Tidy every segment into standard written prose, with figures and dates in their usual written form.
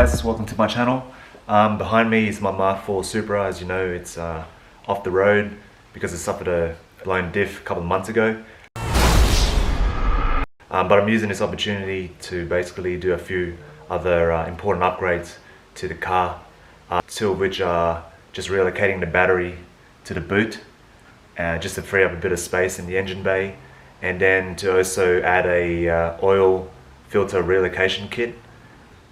guys, welcome to my channel. Behind me is my Mark IV Supra. As you know, it's off the road because it suffered a blown diff a couple of months ago. But I'm using this opportunity to basically do a few other important upgrades to the car, two of which are just relocating the battery to the boot, just to free up a bit of space in the engine bay, and then to also add a oil filter relocation kit.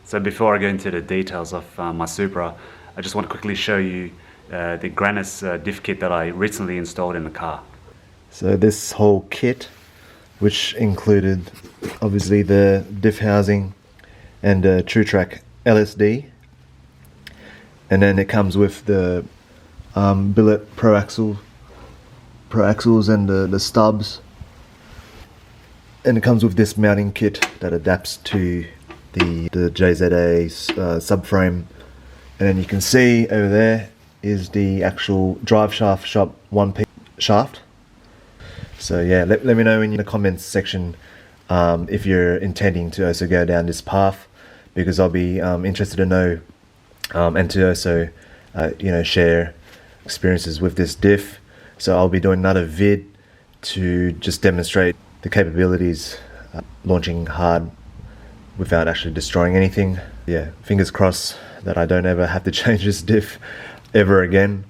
So before I go into the details of my Supra, I just want to quickly show you the Grannas diff kit that I recently installed in the car. So this whole kit, which included obviously the diff housing and TrueTrack LSD, and then it comes with the billet pro axles and the stubs, and it comes with this mounting kit that adapts to the JZA subframe. And then you can see over there is the actual drive shaft shop 1P shaft. So yeah, let me know in the comments section if you're intending to also go down this path, because I'll be interested to know and to also share experiences with this diff. So I'll be doing another vid to just demonstrate the capabilities launching hard without actually destroying anything. Yeah, fingers crossed that I don't ever have to change this diff ever again.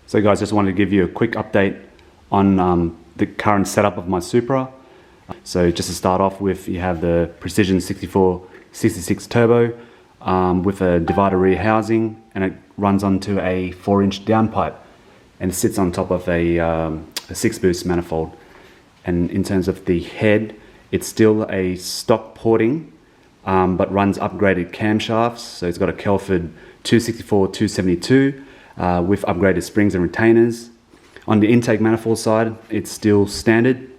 So guys, just wanted to give you a quick update on the current setup of my Supra. So just to start off with, you have the Precision 6466 turbo with a divider rear housing, and it runs onto a 4-inch downpipe, and it sits on top of a 6-boost manifold. And in terms of the head, it's still a stock porting, but runs upgraded camshafts. So it's got a Kelford 264-272 with upgraded springs and retainers. On the intake manifold side, it's still standard.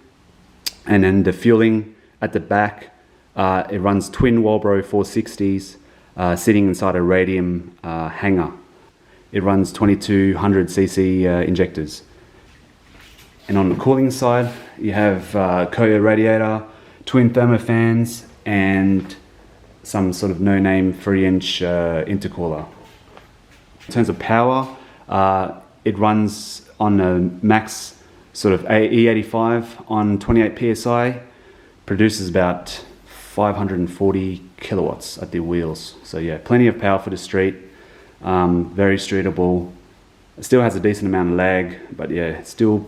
And then the fueling at the back, it runs twin Walbro 460s sitting inside a radium hanger. It runs 2200cc injectors. And on the cooling side, you have Koyo radiator, twin thermofans, and some sort of no-name 3-inch intercooler. In terms of power, it runs on a max sort of E85 on 28 psi, produces about 540 kilowatts at the wheels. So yeah, plenty of power for the street, very streetable. It still has a decent amount of lag, but yeah, it's still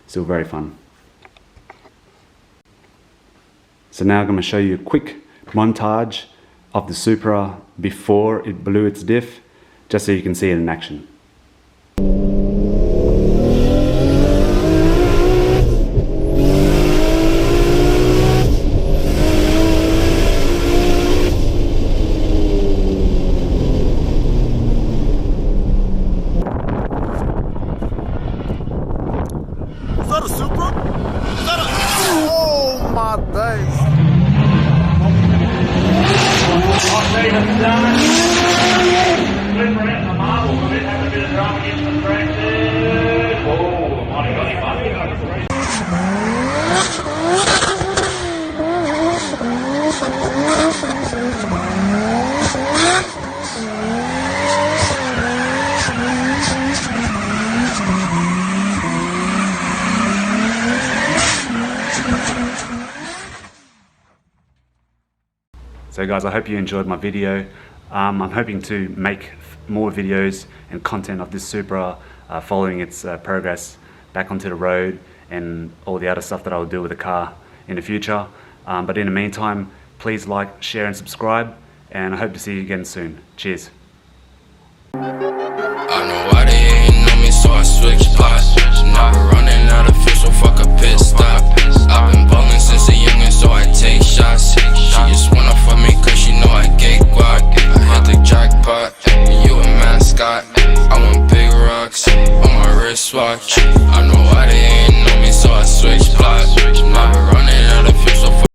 very fun. So now I'm going to show you a quick montage of the Supra before it blew its diff, just so you can see it in action. Is that a Supra? Is that a... Oh my days! So guys, I hope you enjoyed my video. I'm hoping to make more videos and content of this Supra following its progress back onto the road, and all the other stuff that I'll do with the car in the future. But in the meantime, please like, share and subscribe, and I hope to see you again soon. Cheers. I know why they ain't know me, so I switch spots. Never running out of fuel, so fuck a pit stop. I've been ballin' since a youngin', so I take shots. She just wanna fuck me cause she know I get guac. I hit the jackpot, you a mascot. I want big rocks on my wristwatch. I know why they ain't know me, so I switch spots.